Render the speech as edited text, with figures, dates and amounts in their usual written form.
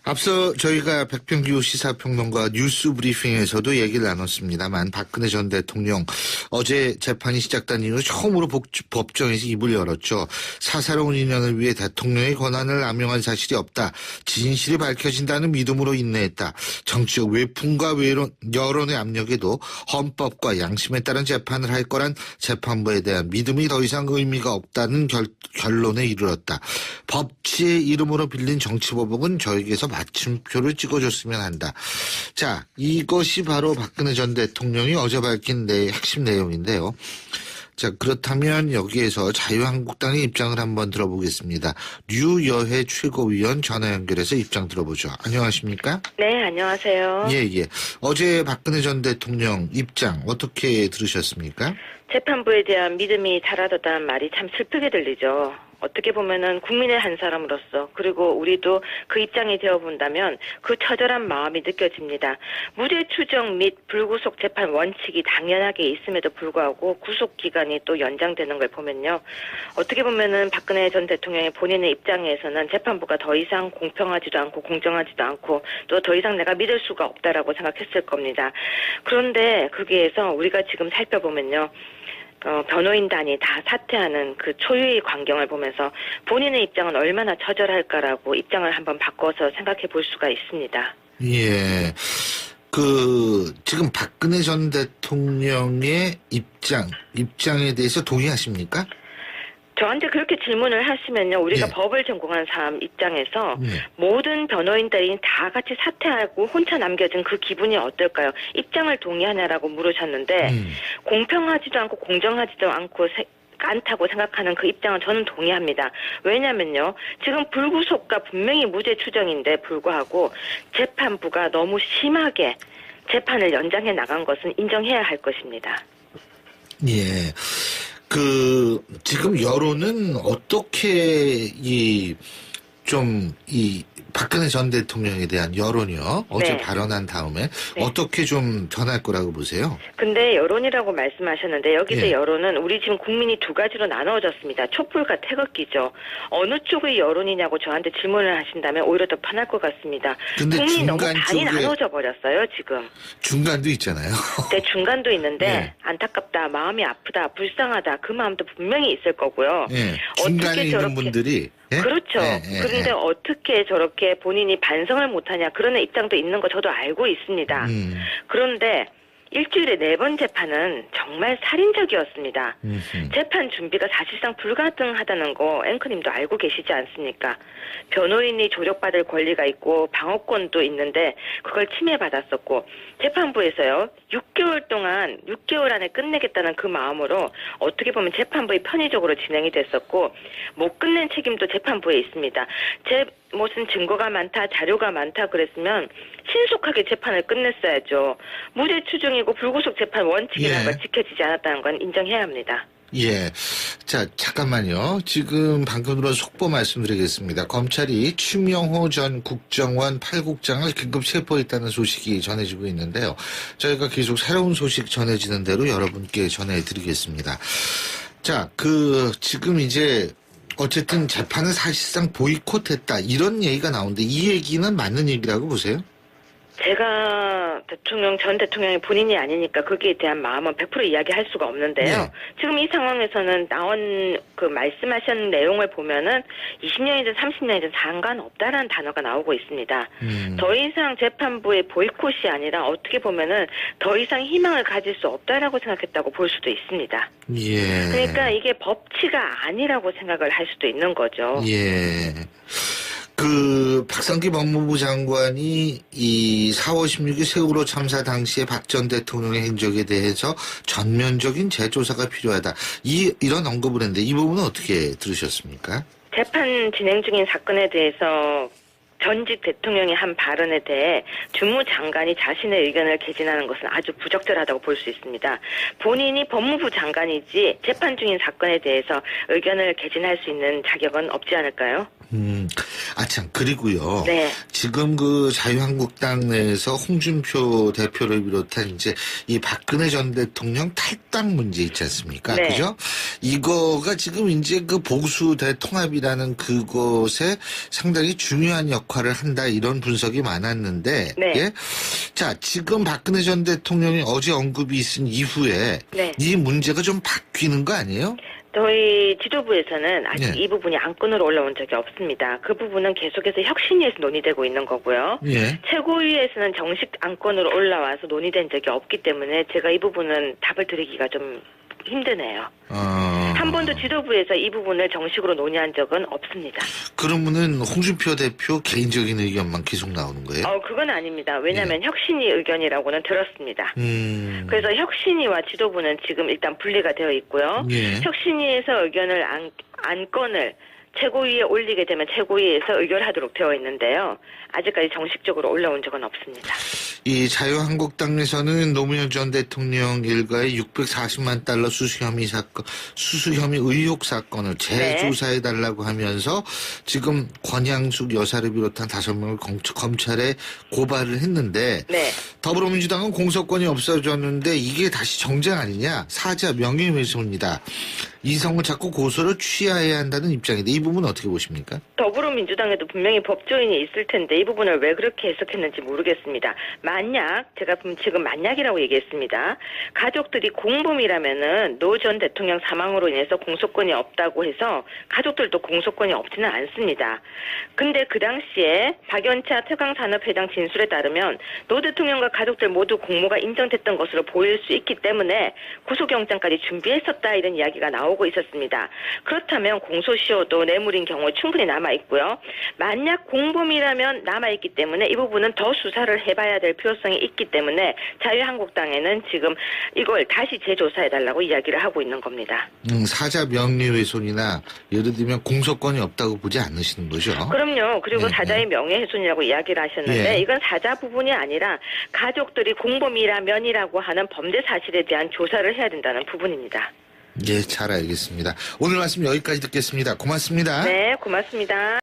앞서 저희가 백병규 시사평론가 뉴스 브리핑에서도 얘기를 나눴습니다만 박근혜 전 대통령 어제 재판이 시작된 이후 처음으로 법정에서 입을 열었죠. 사사로운 인연을 위해 대통령의 권한을 남용한 사실이 없다. 진실이 밝혀진다는 믿음으로 인내했다. 정치적 외풍과 여론의 압력에도 헌법과 양심에 따른 재판을 할 거란 재판부에 대한 믿음이 더 이상 의미가 없다는 결론에 이르렀다. 법치의 이름으로 빌린 정치보복은 저에게서 마침표를 찍어줬으면 한다. 자, 이것이 바로 박근혜 전 대통령이 어제 밝힌 핵심 내용인데요. 자, 그렇다면 여기에서 자유한국당의 입장을 한번 들어보겠습니다. 류여혜 최고위원 전화 연결해서 입장 들어보죠. 안녕하십니까? 네, 안녕하세요. 예. 어제 박근혜 전 대통령 입장 어떻게 들으셨습니까? 재판부에 대한 믿음이 사라졌다는 말이 참 슬프게 들리죠. 어떻게 보면은 국민의 한 사람으로서 그리고 우리도 그 입장이 되어본다면 그 처절한 마음이 느껴집니다. 무죄 추정 및 불구속 재판 원칙이 당연하게 있음에도 불구하고 구속 기간이 또 연장되는 걸 보면요. 어떻게 보면은 박근혜 전 대통령의 본인의 입장에서는 재판부가 더 이상 공평하지도 않고 공정하지도 않고 또 더 이상 내가 믿을 수가 없다라고 생각했을 겁니다. 그런데 거기에서 우리가 지금 살펴보면요. 변호인단이 다 사퇴하는 그 초유의 광경을 보면서 본인의 입장은 얼마나 처절할까라고 입장을 한번 바꿔서 생각해 볼 수가 있습니다. 예. 지금 박근혜 전 대통령의 입장에 대해서 동의하십니까? 저한테 그렇게 질문을 하시면요. 우리가 예. 법을 전공한 사람 입장에서 모든 변호인들이 다 같이 사퇴하고 혼자 남겨진 그 기분이 어떨까요? 입장을 동의하냐라고 물으셨는데 공평하지도 않고 공정하지도 않다고 생각하는 그 입장은 저는 동의합니다. 왜냐면요. 지금 불구속과 분명히 무죄 추정인데 불구하고 재판부가 너무 심하게 재판을 연장해 나간 것은 인정해야 할 것입니다. 예. 지금 여론은 어떻게 박근혜 전 대통령에 대한 여론이요. 어제 네. 발언한 다음에 네. 어떻게 좀 변할 거라고 보세요? 근데 여론이라고 말씀하셨는데 여기서 예. 여론은 우리 지금 국민이 두 가지로 나누어졌습니다. 촛불과 태극기죠. 어느 쪽의 여론이냐고 저한테 질문을 하신다면 오히려 더 편할 것 같습니다. 근데 국민이 너무 중간 반이 쪽에 나눠져 버렸어요, 지금. 중간도 있잖아요. 네, 중간도 있는데 예. 안타깝다, 마음이 아프다, 불쌍하다 그 마음도 분명히 있을 거고요. 예. 중간에 어떻게 있는 저렇게 분들이 예? 그렇죠. 그런데 어떻게 저렇게 본인이 반성을 못하냐 그런 입장도 있는 거 저도 알고 있습니다. 그런데 일주일에 4번 재판은 정말 살인적이었습니다. 재판 준비가 사실상 불가능하다는 거 앵커님도 알고 계시지 않습니까? 변호인이 조력받을 권리가 있고 방어권도 있는데 그걸 침해받았었고 재판부에서요. 6개월 안에 끝내겠다는 그 마음으로 어떻게 보면 재판부의 편의적으로 진행이 됐었고 못 끝낸 책임도 재판부에 있습니다. 무슨 증거가 많다, 자료가 많다 그랬으면 신속하게 재판을 끝냈어야죠. 무죄 추정이고 불구속 재판 원칙이라는 걸 지켜지지 않았다는 건 인정해야 합니다. 예. 자, 잠깐만요. 지금 방금 들어 속보 말씀드리겠습니다. 검찰이 추명호 전 국정원 8국장을 긴급 체포했다는 소식이 전해지고 있는데요. 저희가 계속 새로운 소식 전해지는 대로 여러분께 전해드리겠습니다. 자, 지금 이제 어쨌든 재판은 사실상 보이콧했다. 이런 얘기가 나오는데 이 얘기는 맞는 얘기라고 보세요? 제가 전 대통령이 본인이 아니니까 거기에 대한 마음은 100% 이야기할 수가 없는데요. 네. 지금 이 상황에서는 나온 말씀하신 내용을 보면은 20년이든 30년이든 상관없다라는 단어가 나오고 있습니다. 더 이상 재판부의 보이콧이 아니라 어떻게 보면은 더 이상 희망을 가질 수 없다라고 생각했다고 볼 수도 있습니다. 예. 그러니까 이게 법치가 아니라고 생각을 할 수도 있는 거죠. 예. 박상기 법무부 장관이 이 4월 16일 세월호 참사 당시에 박 전 대통령의 행적에 대해서 전면적인 재조사가 필요하다. 이런 언급을 했는데 이 부분은 어떻게 들으셨습니까? 재판 진행 중인 사건에 대해서 전직 대통령이 한 발언에 대해 주무장관이 자신의 의견을 개진하는 것은 아주 부적절하다고 볼 수 있습니다. 본인이 법무부 장관이지 재판 중인 사건에 대해서 의견을 개진할 수 있는 자격은 없지 않을까요? 참, 그리고요. 네. 지금 그 자유한국당 내에서 홍준표 대표를 비롯한 이제 이 박근혜 전 대통령 탈당 문제 있지 않습니까? 네. 그죠? 이거가 지금 이제 그 보수 대통합이라는 그것에 상당히 중요한 역할을 한다 이런 분석이 많았는데. 네. 예? 자, 지금 박근혜 전 대통령이 어제 언급이 있은 이후에 네. 이 문제가 좀 바뀌는 거 아니에요? 저희 지도부에서는 아직 네. 이 부분이 안건으로 올라온 적이 없습니다. 그 부분은 계속해서 혁신위에서 논의되고 있는 거고요. 예. 최고위에서는 정식 안건으로 올라와서 논의된 적이 없기 때문에 제가 이 부분은 답을 드리기가 좀 힘드네요. 한 번도 지도부에서 이 부분을 정식으로 논의한 적은 없습니다. 그러면은 홍준표 대표 개인적인 의견만 계속 나오는 거예요? 그건 아닙니다. 왜냐하면 혁신위 의견이라고는 들었습니다. 그래서 혁신위와 지도부는 지금 일단 분리가 되어 있고요. 예. 혁신위에서 의견을 안건을 최고위에 올리게 되면 최고위에서 의결하도록 되어 있는데요. 아직까지 정식적으로 올라온 적은 없습니다. 이 자유한국당에서는 노무현 전 대통령 일가의 640만 달러 수수 혐의 의혹 사건을 재조사해달라고 하면서 지금 권양숙 여사를 비롯한 5명을 검찰에 고발을 했는데 네. 더불어민주당은 공소권이 없어졌는데 이게 다시 정쟁 아니냐? 사자 명예훼손이다. 이성을 자꾸 고소를 취하해야 한다는 입장인데 이 부분은 어떻게 보십니까? 더불어민주당에도 분명히 법조인이 있을 텐데 이 부분을 왜 그렇게 해석했는지 모르겠습니다. 만약 제가 지금 만약이라고 얘기했습니다. 가족들이 공범이라면은 노 전 대통령 사망으로 인해서 공소권이 없다고 해서 가족들도 공소권이 없지는 않습니다. 근데 그 당시에 박연차 태광산업회장 진술에 따르면 노 대통령과 가족들 모두 공모가 인정됐던 것으로 보일 수 있기 때문에 구속영장까지 준비했었다 이런 이야기가 나오고 있었습니다. 그렇다면 공소시효도 뇌물인 경우에 충분히 남아있고요. 만약 공범이라면 남아있기 때문에 이 부분은 더 수사를 해봐야 될 필요성이 있기 때문에 자유한국당에는 지금 이걸 다시 재조사해달라고 이야기를 하고 있는 겁니다. 사자 명예훼손이나 예를 들면 공소권이 없다고 보지 않으시는 거죠? 그럼요. 그리고 네, 사자의 명예훼손이라고 이야기를 하셨는데 예. 이건 사자 부분이 아니라 가족들이 공범이라면이라고 하는 범죄 사실에 대한 조사를 해야 된다는 부분입니다. 예, 잘 알겠습니다. 오늘 말씀 여기까지 듣겠습니다. 고맙습니다. 네, 고맙습니다.